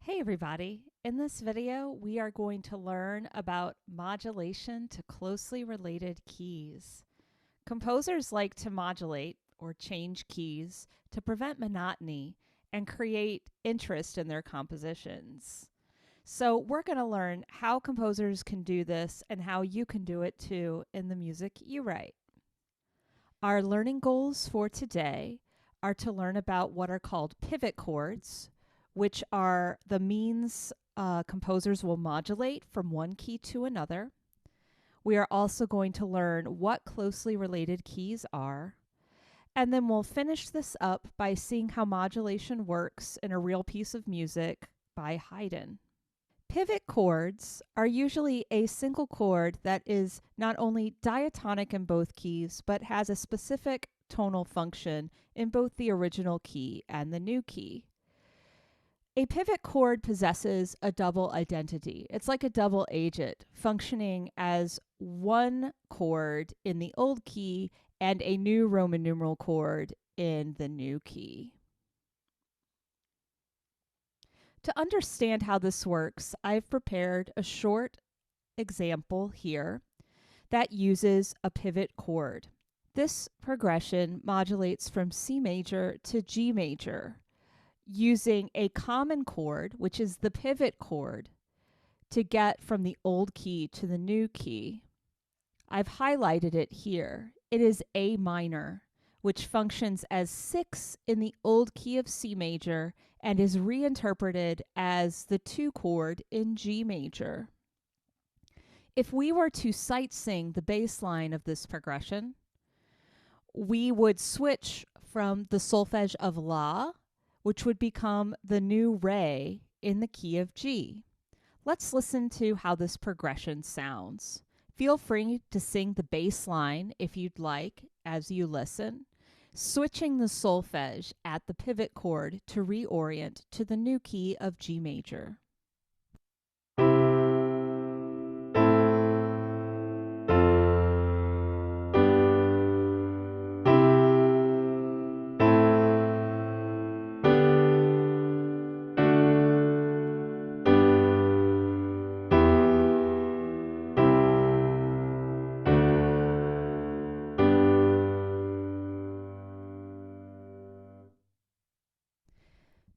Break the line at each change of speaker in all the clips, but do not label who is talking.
Hey everybody! In this video, we are going to learn about modulation to closely related keys. Composers like to modulate or change keys to prevent monotony and create interest in their compositions. So we're going to learn how composers can do this and how you can do it too in the music you write. Our learning goals for today are to learn about what are called pivot chords, which are the means composers will modulate from one key to another. We are also going to learn what closely related keys are. And then we'll finish this up by seeing how modulation works in a real piece of music by Haydn. Pivot chords are usually a single chord that is not only diatonic in both keys, but has a specific tonal function in both the original key and the new key. A pivot chord possesses a double identity. It's like a double agent, functioning as one chord in the old key and a new Roman numeral chord in the new key. To understand how this works, I've prepared a short example here that uses a pivot chord. This progression modulates from C major to G major, using a common chord, which is the pivot chord, to get from the old key to the new key. I've highlighted it here. It is A minor, which functions as 6 in the old key of C major and is reinterpreted as the 2 chord in G major. If we were to sight sing the bass line of this progression, we would switch from the solfege of La, which would become the new Re in the key of G. Let's listen to how this progression sounds. Feel free to sing the bass line if you'd like as you listen, switching the solfege at the pivot chord to reorient to the new key of G major.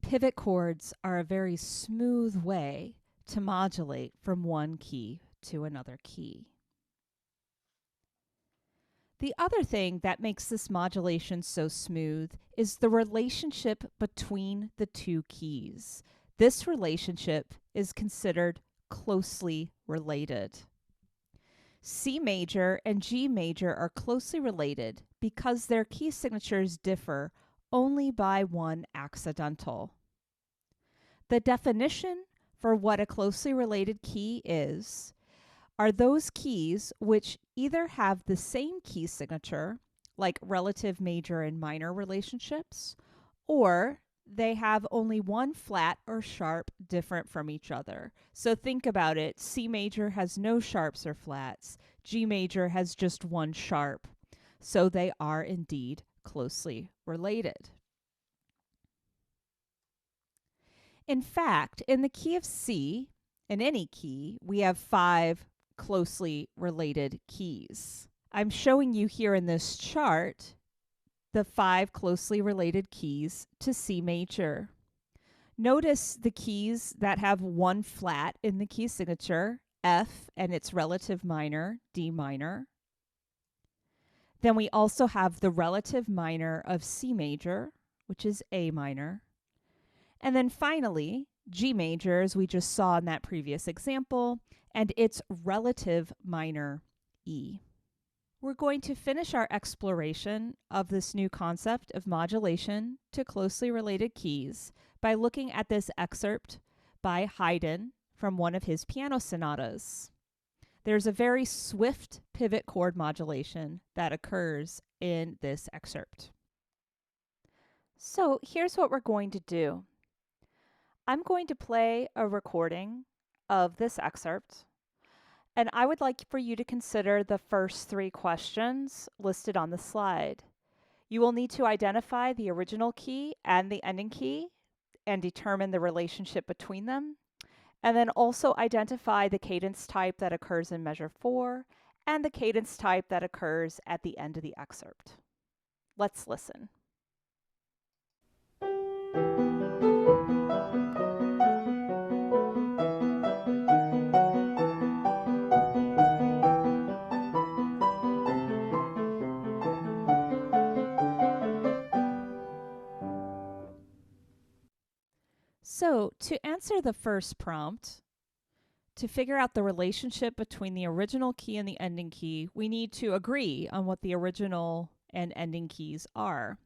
Pivot chords are a very smooth way to modulate from one key to another key. The other thing that makes this modulation so smooth is the relationship between the two keys. This relationship is considered closely related. C major and G major are closely related because their key signatures differ only by one accidental. The definition for what a closely related key are those keys which either have the same key signature, like relative major and minor relationships, or they have only one flat or sharp different from each other. So think about it. C major has no sharps or flats. G major has just one sharp. So they are indeed closely related. In fact, in the key of C, in any key, we have 5 closely related keys. I'm showing you here in this chart the 5 closely related keys to C major. Notice the keys that have one flat in the key signature, F and its relative minor, D minor. Then we also have the relative minor of C major, which is A minor. And then finally, G major, as we just saw in that previous example, and its relative minor, E. We're going to finish our exploration of this new concept of modulation to closely related keys by looking at this excerpt by Haydn from one of his piano sonatas. There's a very swift pivot chord modulation that occurs in this excerpt. So here's what we're going to do. I'm going to play a recording of this excerpt, and I would like for you to consider the first 3 questions listed on the slide. You will need to identify the original key and the ending key, and determine the relationship between them. And then also identify the cadence type that occurs in measure 4 and the cadence type that occurs at the end of the excerpt. Let's listen. So, to answer the first prompt, to figure out the relationship between the original key and the ending key, we need to agree on what the original and ending keys are.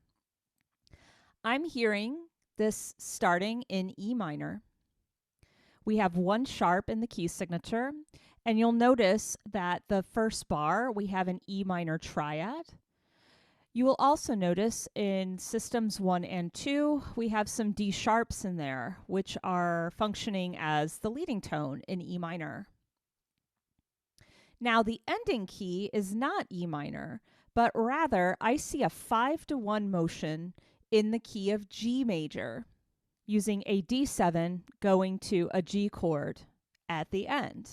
I'm hearing this starting in E minor. We have 1 sharp in the key signature, and you'll notice that the first bar we have an E minor triad. You will also notice in systems 1 and 2, we have some D sharps in there, which are functioning as the leading tone in E minor. Now, the ending key is not E minor, but rather I see a 5-to-1 motion in the key of G major, using a D7 going to a G chord at the end.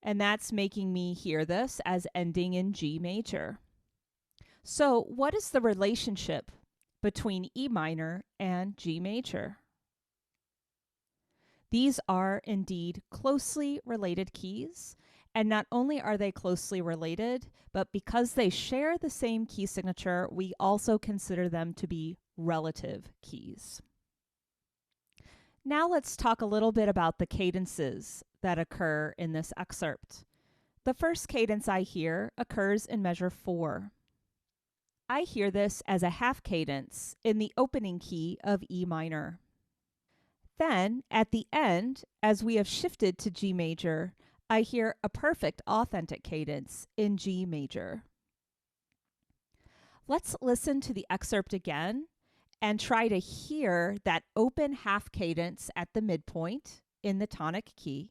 And that's making me hear this as ending in G major. So, what is the relationship between E minor and G major? These are indeed closely related keys, and not only are they closely related, but because they share the same key signature, we also consider them to be relative keys. Now let's talk a little bit about the cadences that occur in this excerpt. The first cadence I hear occurs in measure 4. I hear this as a half cadence in the opening key of E minor. Then, at the end, as we have shifted to G major, I hear a perfect authentic cadence in G major. Let's listen to the excerpt again and try to hear that open half cadence at the midpoint in the tonic key,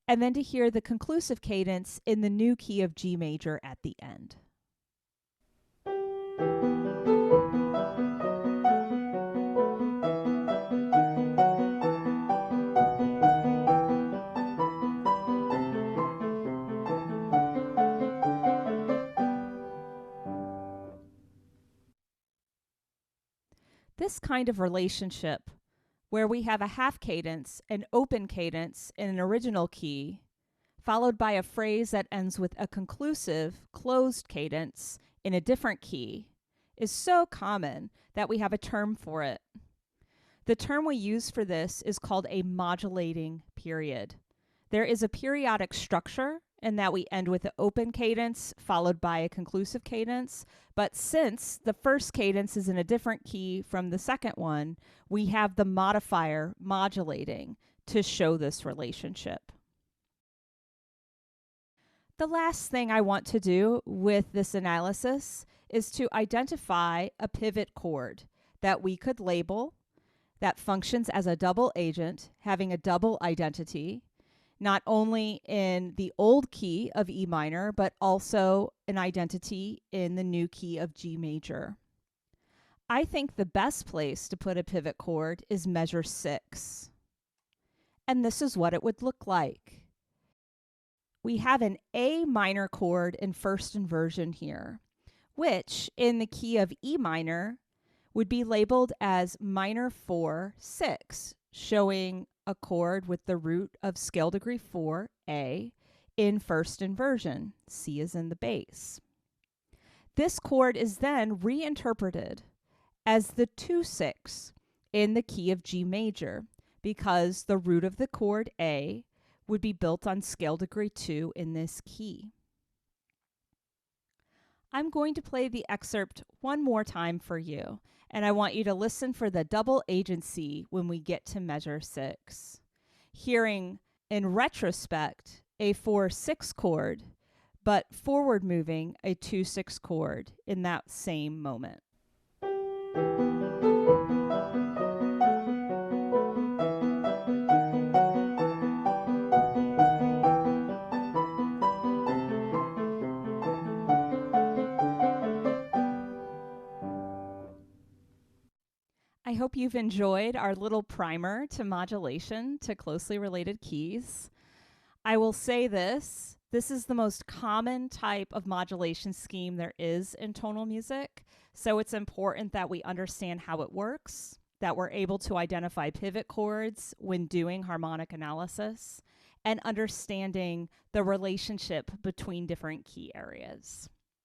and then to hear the conclusive cadence in the new key of G major at the end. This kind of relationship, where we have a half cadence, an open cadence in an original key, followed by a phrase that ends with a conclusive closed cadence in a different key, is so common that we have a term for it. The term we use for this is called a modulating period. There is a periodic structure in that we end with an open cadence followed by a conclusive cadence, but since the first cadence is in a different key from the second one, we have the modifier modulating to show this relationship. The last thing I want to do with this analysis is to identify a pivot chord that we could label that functions as a double agent, having a double identity, not only in the old key of E minor, but also an identity in the new key of G major. I think the best place to put a pivot chord is measure 6. And this is what it would look like. We have an A minor chord in first inversion here, which in the key of E minor would be labeled as minor 4, 6, showing a chord with the root of scale degree 4, A, in first inversion. C is in the bass. This chord is then reinterpreted as the 2, 6 in the key of G major, because the root of the chord A would be built on scale degree 2 in this key. I'm going to play the excerpt one more time for you, and I want you to listen for the double agency when we get to measure 6. Hearing, in retrospect, a 4-6 chord, but forward moving a 2-6 chord in that same moment. I hope you've enjoyed our little primer to modulation to closely related keys. I will say this is the most common type of modulation scheme there is in tonal music. So it's important that we understand how it works, that we're able to identify pivot chords when doing harmonic analysis, and understanding the relationship between different key areas.